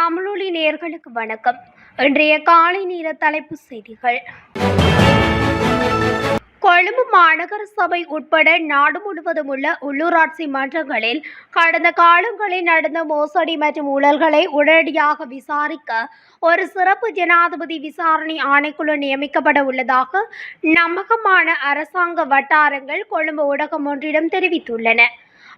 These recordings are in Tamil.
தமிழொலி நேயர்களுக்கு வணக்கம். இன்றைய காலை நேர தலைப்புச் செய்திகள். கொழும்பு மாநகர சபை உட்பட நாடு முழுவதும் உள்ள உள்ளூராட்சி மன்றங்களில் கடந்த காலங்களில் நடந்த மோசடி மற்றும் ஊழல்களை உடனடியாக விசாரிக்க ஒரு சிறப்பு ஜனாதிபதி விசாரணை ஆணைக்குழு நியமிக்கப்பட உள்ளதாக நம்பகமான அரசாங்க வட்டாரங்கள் கொழும்பு ஊடகம் ஒன்றிடம் தெரிவித்துள்ளன.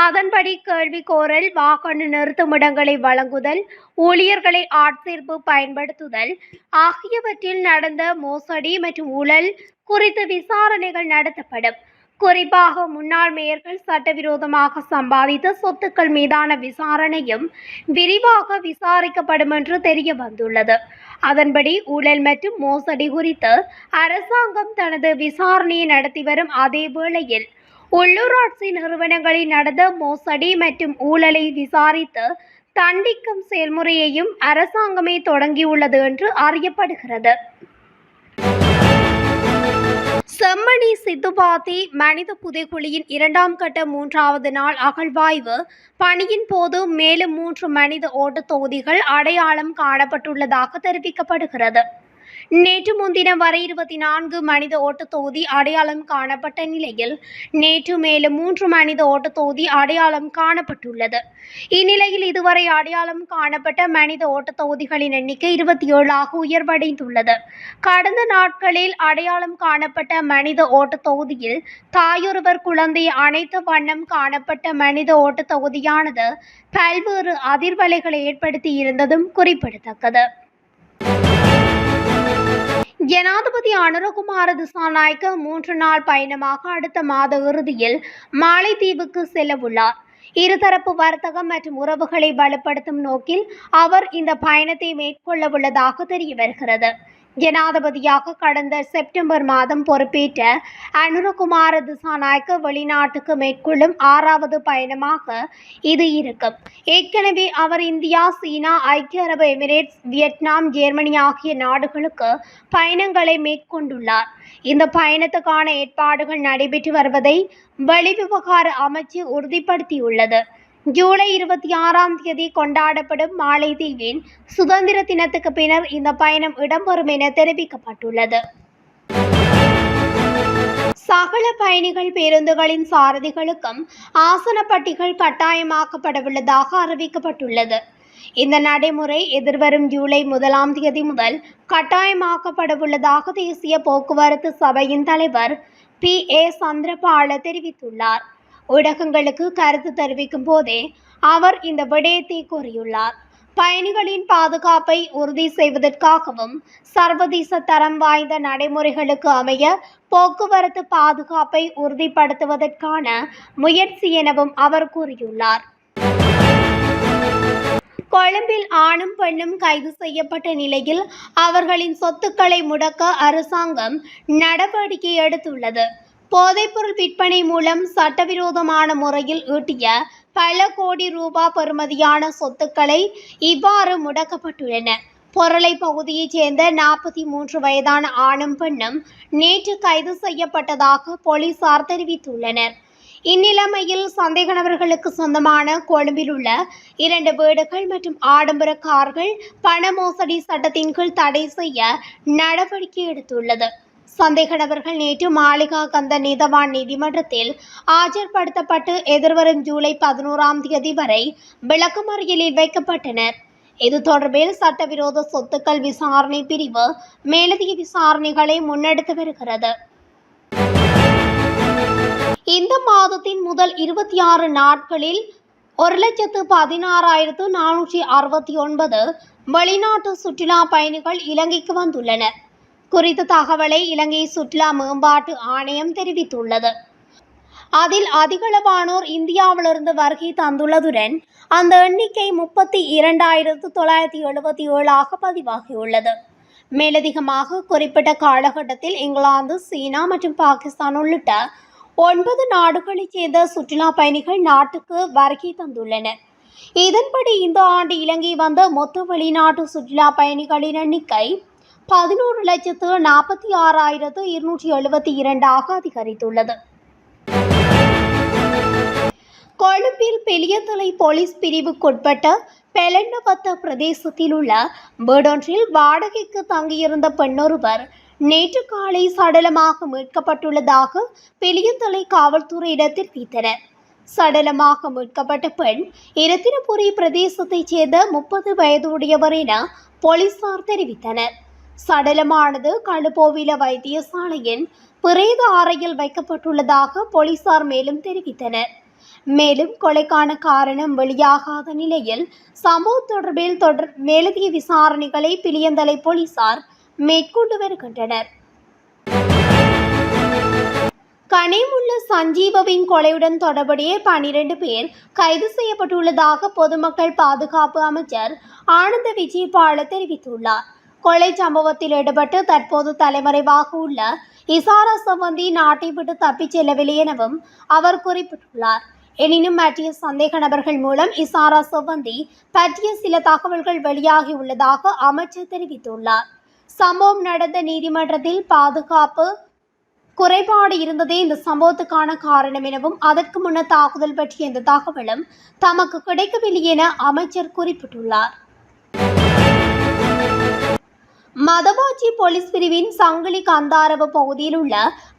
அதன்படி கேள்வி கோரல், வாகன நிறுத்துமிடங்களை வழங்குதல், ஊழியர்களை ஆட்சேர்ப்பு பயன்படுத்துதல் ஆகியவற்றில் நடந்த மோசடி மற்றும் ஊழல் குறித்து விசாரணைகள் நடத்தப்படும். குறிப்பாக முன்னாள் மேயர்கள் சட்டவிரோதமாக சம்பாதித்த சொத்துக்கள் மீதான விசாரணையும் விரிவாக விசாரிக்கப்படும் என்று தெரிய வந்துள்ளது. அதன்படி ஊழல் மற்றும் மோசடி குறித்து அரசாங்கம் தனது விசாரணையை நடத்தி வரும் அதே வேளையில் உள்ளூராட்சி நிறுவனங்களில் நடந்த மோசடி மற்றும் ஊழலை விசாரித்து தண்டிக்கும் செயல்முறையையும் அரசாங்கமே தொடங்கியுள்ளது என்று அறியப்படுகிறது. செம்மணி சித்துப்பாத்தி மனித புதைகுழியின் 2ஆம் கட்ட 3வது நாள் அகழ்வாய்வு பணியின் போது மேலும் 3 மனித ஓட்டுத் தொகுதிகள் அடையாளம் காணப்பட்டுள்ளதாக தெரிவிக்கப்படுகிறது. நேற்று முன்தினம் வரை 24 மனித ஓட்டுத் தொகுதி அடையாளம் காணப்பட்ட நிலையில் நேற்று மேலும் 3 மனித ஓட்டுத் தொகுதி அடையாளம் காணப்பட்டுள்ளது. இந்நிலையில் இதுவரை அடையாளம் காணப்பட்ட மனித ஓட்டுத் தொகுதிகளின் எண்ணிக்கை 27ஆக உயர்வடைந்துள்ளது. கடந்த நாட்களில் அடையாளம் காணப்பட்ட மனித ஓட்டுத் தொகுதியில் தாயொருவர் குழந்தையை அணைத்த வண்ணம் காணப்பட்ட மனித ஓட்டுத் தொகுதியானது பல்வேறு அதிர்வலைகளை ஏற்படுத்தி இருந்ததும் குறிப்பிடத்தக்கது. ஜனாதிபதி அனுரகுமார திசாநாயக்க 3 நாள் பயணமாக அடுத்த மாத இறுதியில் மாலைதீவுக்கு செல்லவுள்ளார். இருதரப்பு வர்த்தகம் மற்றும் உறவுகளை வலுப்படுத்தும் நோக்கில் அவர் இந்த பயணத்தை மேற்கொள்ளவுள்ளதாக தெரிய வருகிறது. ஜனாதிபதியாக கடந்த செப்டம்பர் மாதம் பொறுப்பேற்ற அனுரகுமார திசாநாயக்க வெளிநாட்டுக்கு மேற்கொள்ளும் 6வது பயணமாக இது இருக்கும். ஏற்கனவே அவர் இந்தியா, சீனா, ஐக்கிய அரபு எமிரேட்ஸ், வியட்நாம், ஜெர்மனி ஆகிய நாடுகளுக்கு பயணங்களை மேற்கொண்டுள்ளார். இந்த பயணத்துக்கான ஏற்பாடுகள் நடைபெற்று வருவதை வெளிவிவகார அமைச்சு உறுதிப்படுத்தியுள்ளது. ஜூலை 26ஆம் தேதி கொண்டாடப்படும் மாலைதீவின் சுதந்திர தினத்துக்கு பின்னர் இந்த பயணம் இடம்பெறும் என தெரிவிக்கப்பட்டுள்ளது. சகல பயணிகள் பேருந்துகளின் சாரதிகளுக்கும் ஆசனப்பட்டிகள் கட்டாயமாக்கப்படவுள்ளதாக அறிவிக்கப்பட்டுள்ளது. இந்த நடைமுறை எதிர்வரும் ஜூலை 1ஆம் தேதி முதல் கட்டாயமாக்கப்படவுள்ளதாக தேசிய போக்குவரத்து சபையின் தலைவர் P.A. சந்திரபால தெரிவித்துள்ளார். ஊடகங்களுக்கு கருத்து தெரிவிக்கும் போதே அவர் இந்த விடயத்தை கூறியுள்ளார். பயணிகளின் பாதுகாப்பை உறுதி செய்வதற்காகவும் சர்வதேச தரம் வாய்ந்த நடைமுறைகளுக்கு அமைய போக்குவரத்து பாதுகாப்பை உறுதிப்படுத்துவதற்கான முயற்சி எனவும் அவர் கூறியுள்ளார். கொழும்பில் ஆணும் பெண்ணும் கைது செய்யப்பட்ட நிலையில் அவர்களின் சொத்துக்களை முடக்க அரசாங்கம் நடவடிக்கை எடுத்துள்ளது. போதைப்பொருள் விற்பனை மூலம் சட்டவிரோதமான முறையில் ஈட்டிய பல கோடி ரூபாய் பெறுமதியான சொத்துக்களை இவ்வாறு முடக்கப்பட்டுள்ளன. பொருளை பகுதியைச் சேர்ந்த 43 வயதான ஆணும் பெண்ணும் நேற்று கைது செய்யப்பட்டதாக போலீசார் தெரிவித்துள்ளனர். இந்நிலைமையில் சந்தேக நபர்களுக்கு சொந்தமான கொழும்பில் உள்ள 2 வீடுகள் மற்றும் ஆடம்பர கார்கள் பண மோசடி சட்டத்தின் கீழ் தடை செய்ய நடவடிக்கை எடுத்துள்ளது. சந்தேக நபர்கள் நேற்று மாளிகா கந்த நீதவான் நீதிமன்றத்தில் ஆஜர்படுத்தப்பட்டு எதிர்வரும் ஜூலை 11ஆம் தேதி வரை விளக்கமறியலில் வைக்கப்பட்டனர். இது தொடர்பில் சட்டவிரோத சொத்துக்கள் விசாரணை பிரிவு மேலதிக விசாரணைகளை முன்னெடுத்து வருகிறது. இந்த மாதத்தின் முதல் 26 நாட்களில் 1,16,469 வெளிநாட்டு சுற்றுலா பயணிகள் இலங்கைக்கு வந்துள்ளனர். குறித்த தகவலை இலங்கை சுற்றுலா மேம்பாட்டு ஆணையம் தெரிவித்துள்ளது. அதில் அதிகளவானோர் இந்தியாவிலிருந்து வருகை தந்துள்ளதுடன் அந்த எண்ணிக்கை 32,977 பதிவாகியுள்ளது. மேலதிகமாக குறிப்பிட்ட காலகட்டத்தில் இங்கிலாந்து, சீனா மற்றும் பாகிஸ்தான் உள்ளிட்ட 9 நாடுகளைச் சேர்ந்த சுற்றுலா பயணிகள் நாட்டுக்கு வருகை தந்துள்ளனர். இதன்படி இந்த ஆண்டு இலங்கை வந்த மொத்த வெளிநாட்டு சுற்றுலா பயணிகளின் எண்ணிக்கை 11,46,272 அதிகரித்துள்ளது. கொழும்பில் பெலியதலை போலீஸ் பிரிவுக்குட்பட்ட பெலன்னவத்த பிரதேசத்தில் உள்ள வீடொன்றில் வாடகைக்கு தங்கியிருந்த பெண்ணொருவர் நேற்று காலை சடலமாக மீட்கப்பட்டுள்ளதாக பெலியதலை காவல்துறையினர் தெரிவித்தனர். சடலமாக மீட்கப்பட்ட பெண் இரத்தினபுரி பிரதேசத்தைச் சேர்ந்த 30 வயதுடையவர் என போலீசார் தெரிவித்தனர். சடலமானது களுபோவில வைத்தியசாலையின் பிரேத அறையில் வைக்கப்பட்டுள்ளதாக போலீசார் மேலும் தெரிவித்தனர். மேலும் கொலைக்கான காரணம் வெளியாகாத நிலையில் சம்பவம் தொடர்பில் மேலதிக விசாரணைகளை பிலியந்தலை போலீசார் மேற்கொண்டு வருகின்றனர். கனிமுள்ள சஞ்சீவவின் கொலையுடன் தொடர்புடைய 12 பேர் கைது செய்யப்பட்டுள்ளதாக பொதுமக்கள் பாதுகாப்பு அமைச்சர் ஆனந்த விஜயபால தெரிவித்துள்ளார். கொலை சம்பவத்தில் ஈடுபட்டு தற்போது தலைமறைவாக உள்ள இசாரா சம்பந்தி நாட்டை விட்டு தப்பிச் செல்லவில்லை எனவும் அவர் குறிப்பிட்டுள்ளார். எனினும் மற்ற சந்தேக நபர்கள் மூலம் இசாரா சம்பந்தி பற்றிய சில தகவல்கள் வெளியாகியுள்ளதாக அமைச்சர் தெரிவித்துள்ளார். சம்பவம் நடந்த நீதிமன்றத்தில் பாதுகாப்பு குறைபாடு இருந்ததே இந்த சம்பவத்துக்கான காரணம் எனவும் அதற்கு முன்னர் தாக்குதல் பற்றிய இந்த தகவலும் தமக்கு கிடைக்கவில்லை என அமைச்சர் குறிப்பிட்டுள்ளார். மதவாச்சி போலீஸ் பிரிவின் சங்கிலி கந்தாரவ பகுதியில் உள்ள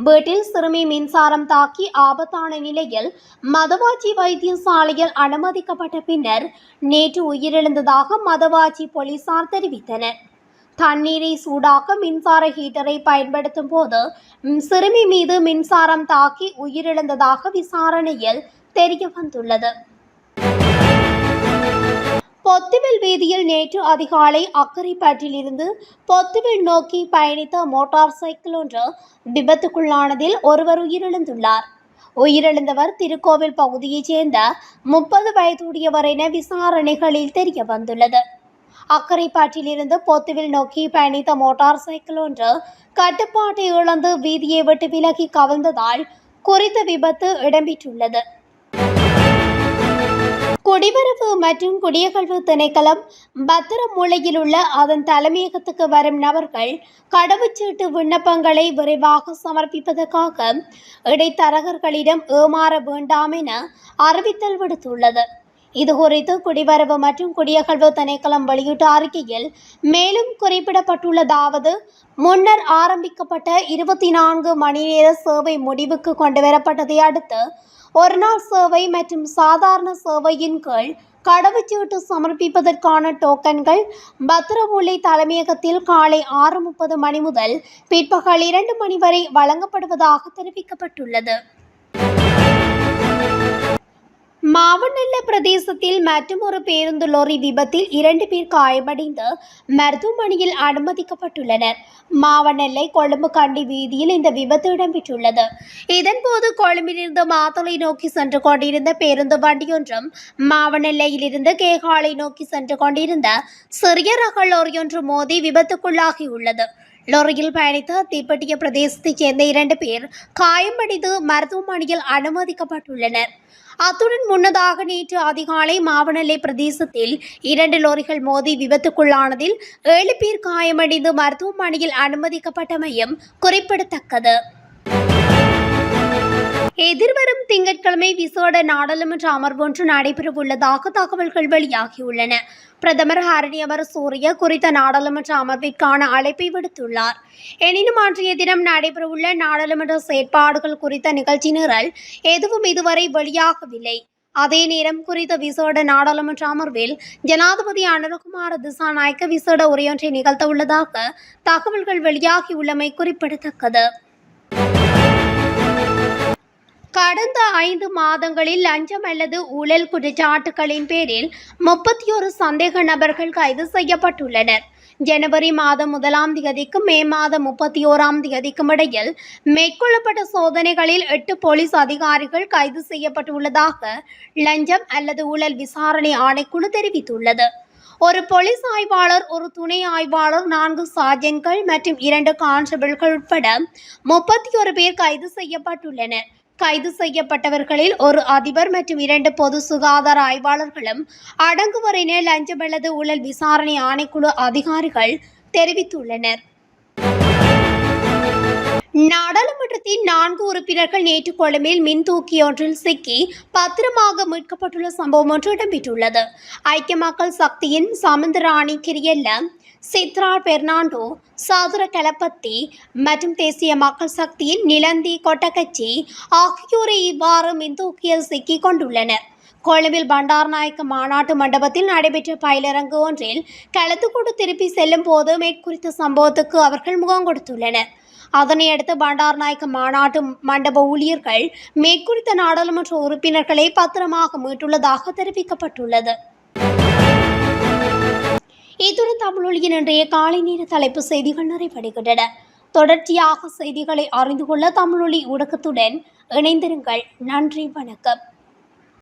வீட்டில் சிறுமி மின்சாரம் தாக்கி ஆபத்தான நிலையில் மதவாச்சி வைத்தியசாலையில் அனுமதிக்கப்பட்ட பின்னர் நேற்று உயிரிழந்ததாக மதவாச்சி போலீசார் தெரிவித்தனர். தண்ணீரை சூடாக்க மின்சார ஹீட்டரை பயன்படுத்தும் போது சிறுமி மீது மின்சாரம் தாக்கி உயிரிழந்ததாக விசாரணையில் தெரிய வந்துள்ளது. பொத்துவில் வீதியில் நேற்று அதிகாலை அக்கரைப்பட்டிலிருந்து பொத்துவில் நோக்கி பயணித்த மோட்டார் சைக்கிள் ஒன்று விபத்துக்குள்ளானதில் ஒருவர் உயிரிழந்துள்ளார். உயிரிழந்தவர் திருக்கோவில் பகுதியைச் சேர்ந்த 30 வயதுடையவர் என விசாரணைகளில் தெரிய வந்துள்ளது. அக்கரைப்பட்டிலிருந்து பொத்துவில் நோக்கி பயணித்த மோட்டார் சைக்கிள் ஒன்று கட்டுப்பாட்டை இழந்து வீதியை விட்டு விலகி கவிழ்ந்ததால் குறித்த விபத்து இடம்பெற்றுள்ளது. குடிவரவு மற்றும் குடியகழ்வு திணைக்களம் பத்திரமூலையில் உள்ள அதன் தலைமையகத்துக்கு வரும் நபர்கள் கடவுச்சீட்டு விண்ணப்பங்களை விரைவாக சமர்ப்பிப்பதற்காக இடைத்தரகர்களிடம் ஏமாற வேண்டாம் என அறிவித்தல் விடுத்துள்ளது. இதுகுறித்து குடிவரவு மற்றும் குடியகழ்வு திணைக்களம் வெளியிட்ட அறிக்கையில் மேலும் குறிப்பிடப்பட்டுள்ளதாவது: முன்னர் ஆரம்பிக்கப்பட்ட 24 மணி நேர சேவை முடிவுக்கு கொண்டுவரப்பட்டதை அடுத்து ஒருநாள் சேவை மற்றும் சாதாரண சேவையின் கீழ் கடவுச்சீட்டு சமர்ப்பிப்பதற்கான டோக்கன்கள் பத்திரமூலை தலைமையகத்தில் காலை 6:30 மணி முதல் பிற்பகல் 2 மணி வரை வழங்கப்படுவதாக தெரிவிக்கப்பட்டுள்ளது. மாவனல்ல பிரதேசத்தில் மற்றொரு பேருந்து லொரி விபத்தில் 2 பேர் காயமடைந்து மருத்துவமனையில் அனுமதிக்கப்பட்டுள்ளனர். மாவனல்லை கொழும்பு கண்டி வீதியில் இந்த விபத்து இடம்பெற்றுள்ளது. இதன்போது கொழும்பிலிருந்து மாத்தளை நோக்கி சென்று கொண்டிருந்த பேருந்து வண்டியொன்றும் மாவனல்லையிலிருந்து கேகாலை நோக்கி சென்று கொண்டிருந்த சிறிய ரக லொரியொன்று மோதி விபத்துக்குள்ளாகியுள்ளது. லொரியில் பயணித்த தீப்பெட்டிய பிரதேசத்தைச் சேர்ந்த 2 பேர் காயமடைந்து மருத்துவமனையில் அனுமதிக்கப்பட்டுள்ளனர். அத்துடன் முன்னதாக நேற்று அதிகாலை மாவனல்லை பிரதேசத்தில் 2 லொரிகள் மோதி விபத்துக்குள்ளானதில் 7 பேர் காயமடைந்து மருத்துவமனையில் அனுமதிக்கப்பட்டமையும் குறிப்பிடத்தக்கது. எதிர்வரும் திங்கட்கிழமை விசேட நாடாளுமன்ற அமர்வு ஒன்று நடைபெறவுள்ளதாக தகவல்கள் வெளியாகியுள்ளன. பிரதமர் ஹரணி அமரசூரிய குறித்த நாடாளுமன்ற அமர்விற்கான அழைப்பை விடுத்துள்ளார். எனினும் அன்றைய தினம் நடைபெறவுள்ள நாடாளுமன்ற செயற்பாடுகள் குறித்த நிகழ்ச்சி நிரல் எதுவும் இதுவரை வெளியாகவில்லை. அதே நேரம் குறித்த விசேட நாடாளுமன்ற அமர்வில் ஜனாதிபதி அனுரகுமார திசாநாயக்க விசேட உரையொன்றை நிகழ்த்த உள்ளதாக தகவல்கள் வெளியாகியுள்ளமை குறிப்பிடத்தக்கது. கடந்த 5 மாதங்களில் லஞ்சம் அல்லது ஊழல் குற்றச்சாட்டுகளின் பேரில் 31 சந்தேக நபர்கள் கைது செய்யப்பட்டுள்ளனர். ஜனவரி மாதம் 1ஆம் தேதிக்கும் மே மாதம் 31ஆம் தேதிக்கும் இடையில் மேற்கொள்ளப்பட்ட சோதனைகளில் 8 போலீஸ் அதிகாரிகள் கைது செய்யப்பட்டுள்ளதாக லஞ்சம் அல்லது ஊழல் விசாரணை ஆணைக்குழு தெரிவித்துள்ளது. ஒரு போலீஸ் ஆய்வாளர், ஒரு துணை ஆய்வாளர், 4 சார்ஜன்கள் மற்றும் 2 கான்ஸ்டபிள்கள் உட்பட 31 பேர் கைது செய்யப்பட்டுள்ளனர். கைது செய்யப்பட்டவர்களில் ஒரு அதிபர் மற்றும் 2 பொது சுகாதார ஆய்வாளர்களும் அடங்குவர் என லஞ்சம் அல்லது ஊழல் விசாரணை ஆணைக்குழு அதிகாரிகள் தெரிவித்துள்ளனர். நாடாளுமன்றத்தின் 4 உறுப்பினர்கள் நேற்று கொழும்பில் மின்தூக்கியொன்றில் சிக்கி பத்திரமாக மீட்கப்பட்டுள்ள சம்பவம் ஒன்று இடம்பெற்றுள்ளது. ஐக்கிய மக்கள் சக்தியின் சமந்தராணி கிரியல்ல, சித்ரா பெர்னாண்டோ, சாதுர கலப்பத்தி மற்றும் தேசிய மக்கள் சக்தியின் நிலந்தி கொட்டகச்சி ஆகியோரை இவ்வாறு மின்தூக்கியில் சிக்கிக் கொண்டுள்ளனர். கொழும்பில் பண்டாரநாயக்க மாநாட்டு மண்டபத்தில் நடைபெற்ற பயிலரங்கு ஒன்றில் கலந்து கொண்டு திருப்பி செல்லும் போது மேற்குறித்த சம்பவத்துக்கு அவர்கள் முகம் கொடுத்துள்ளனர். அதனையடுத்து பண்டாரநாயக்க மாநாட்டு மண்டப ஊழியர்கள் மேற்குறித்த நாடாளுமன்ற உறுப்பினர்களை பத்திரமாக மீட்டுள்ளதாக தெரிவிக்கப்பட்டுள்ளது. இத்துடன் தமிழொலியின் இன்றைய காலை நேர தலைப்பு செய்திகள் நிறைவடைகின்றன. தொடர்ச்சியாக செய்திகளை அறிந்து கொள்ள தமிழொலி ஊடகத்துடன் இணைந்திருங்கள். நன்றி, வணக்கம்.